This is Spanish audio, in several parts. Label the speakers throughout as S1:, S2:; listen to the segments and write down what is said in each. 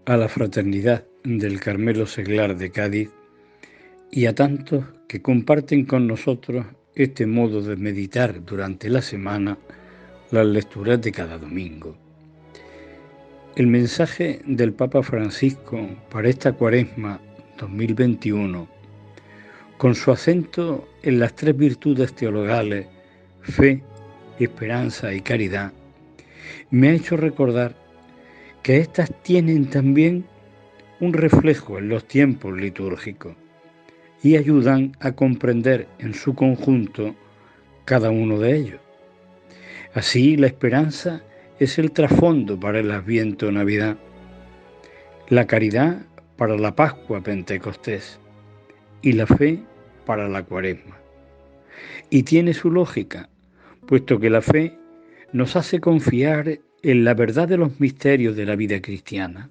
S1: a la fraternidad del Carmelo Seglar de Cádiz y a tantos que comparten con nosotros este modo de meditar durante la semana las lecturas de cada domingo. El mensaje del Papa Francisco para esta Cuaresma 2021, con su acento en las tres virtudes teologales, fe, esperanza y caridad, me ha hecho recordar que éstas tienen también un reflejo en los tiempos litúrgicos y ayudan a comprender en su conjunto cada uno de ellos. Así, la esperanza es el trasfondo para el Adviento Navidad, la caridad para la Pascua Pentecostés y la fe para la Cuaresma. Y tiene su lógica, puesto que la fe nos hace confiar en la verdad de los misterios de la vida cristiana.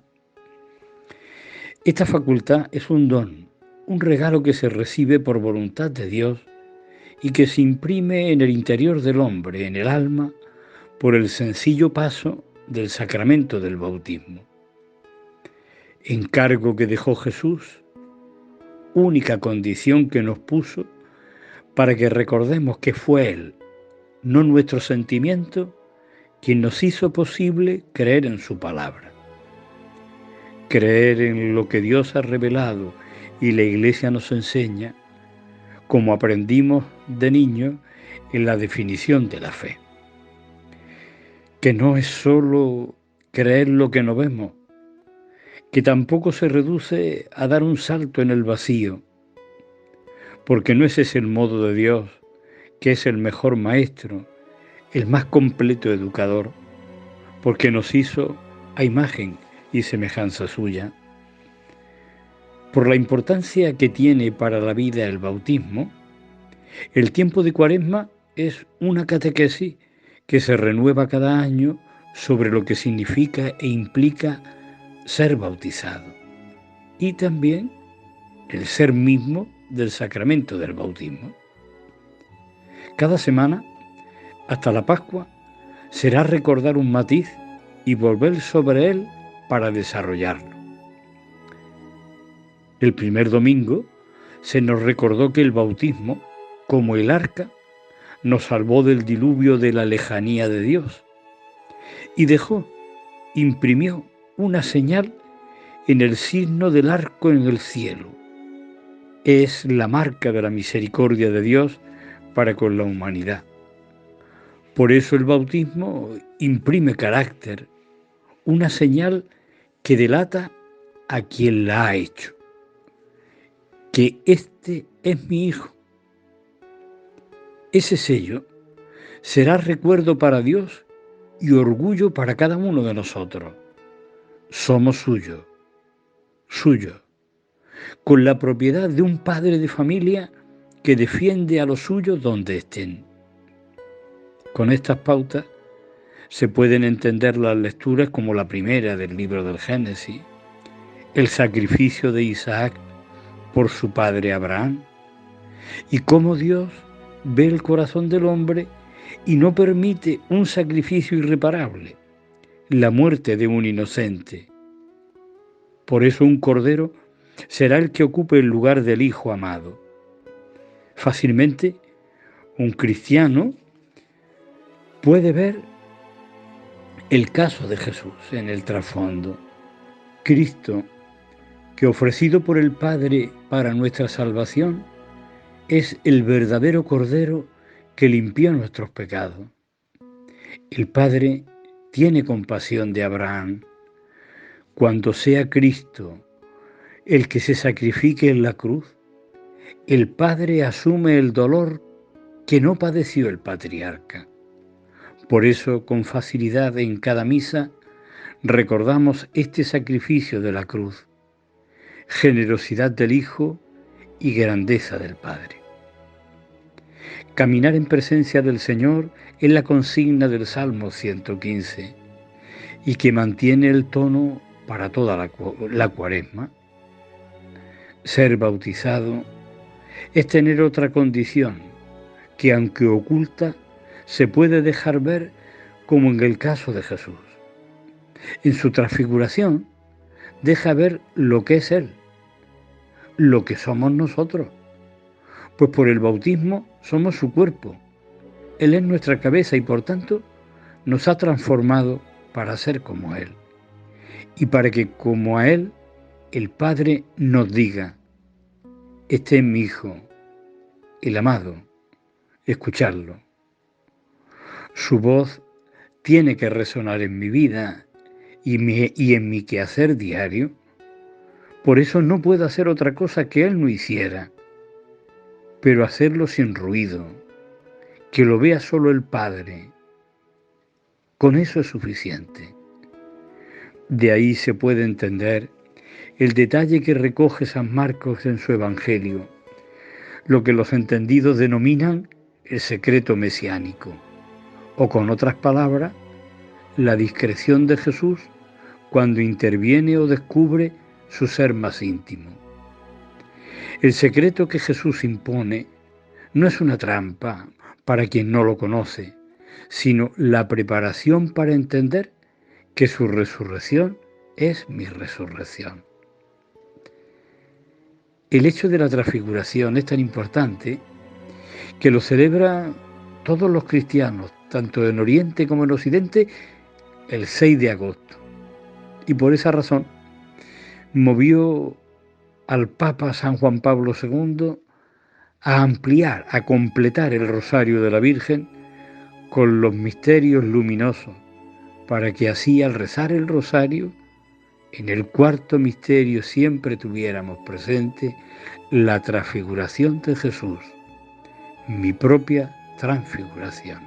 S1: Esta facultad es un don, un regalo que se recibe por voluntad de Dios y que se imprime en el interior del hombre, en el alma, por el sencillo paso del sacramento del bautismo. Encargo que dejó Jesús, única condición que nos puso para que recordemos que fue Él, no nuestro sentimiento, quien nos hizo posible creer en su palabra. Creer en lo que Dios ha revelado y la Iglesia nos enseña, como aprendimos de niños en la definición de la fe. Que no es solo creer lo que no vemos, que tampoco se reduce a dar un salto en el vacío, porque no ese es el modo de Dios, que es el mejor maestro, el más completo educador, porque nos hizo a imagen y semejanza suya. Por la importancia que tiene para la vida el bautismo, el tiempo de Cuaresma es una catequesis que se renueva cada año sobre lo que significa e implica ser bautizado y también el ser mismo del sacramento del bautismo. Cada semana, hasta la Pascua, será recordar un matiz y volver sobre él para desarrollarlo. El primer domingo se nos recordó que el bautismo, como el arca, nos salvó del diluvio de la lejanía de Dios y imprimió una señal en el signo del arco en el cielo. Es la marca de la misericordia de Dios para con la humanidad. Por eso el bautismo imprime carácter, una señal que delata a quien la ha hecho, que este es mi hijo. Ese sello será recuerdo para Dios y orgullo para cada uno de nosotros. Somos suyos, con la propiedad de un padre de familia que defiende a los suyos donde estén. Con estas pautas se pueden entender las lecturas como la primera del libro del Génesis, el sacrificio de Isaac por su padre Abraham, y cómo Dios ve el corazón del hombre y no permite un sacrificio irreparable, la muerte de un inocente. Por eso un cordero será el que ocupe el lugar del Hijo amado. Fácilmente, un cristiano puede ver el caso de Jesús en el trasfondo. Cristo, que ofrecido por el Padre para nuestra salvación, es el verdadero Cordero que limpió nuestros pecados. El Padre tiene compasión de Abraham. Cuando sea Cristo el que se sacrifique en la cruz, el Padre asume el dolor que no padeció el patriarca. Por eso, con facilidad en cada misa, recordamos este sacrificio de la cruz, generosidad del Hijo y grandeza del Padre. Caminar en presencia del Señor es la consigna del Salmo 115 y que mantiene el tono para toda la Cuaresma. Ser bautizado es tener otra condición que, aunque oculta, se puede dejar ver como en el caso de Jesús. En su transfiguración deja ver lo que es Él, lo que somos nosotros. Pues por el bautismo somos su cuerpo. Él es nuestra cabeza y por tanto nos ha transformado para ser como Él. Y para que como a Él, el Padre nos diga, este es mi Hijo, el amado, escucharlo. Su voz tiene que resonar en mi vida y en mi quehacer diario. Por eso no puedo hacer otra cosa que Él no hiciera, pero hacerlo sin ruido, que lo vea solo el Padre. Con eso es suficiente. De ahí se puede entender el detalle que recoge San Marcos en su Evangelio, lo que los entendidos denominan el secreto mesiánico, o con otras palabras, la discreción de Jesús cuando interviene o descubre su ser más íntimo. El secreto que Jesús impone no es una trampa para quien no lo conoce, sino la preparación para entender que su resurrección es mi resurrección. El hecho de la transfiguración es tan importante que lo celebran todos los cristianos, tanto en Oriente como en Occidente, el 6 de agosto. Y por esa razón movió al Papa San Juan Pablo II a ampliar, a completar el rosario de la Virgen con los misterios luminosos, para que así al rezar el rosario, en el cuarto misterio siempre tuviéramos presente la transfiguración de Jesús, mi propia transfiguración.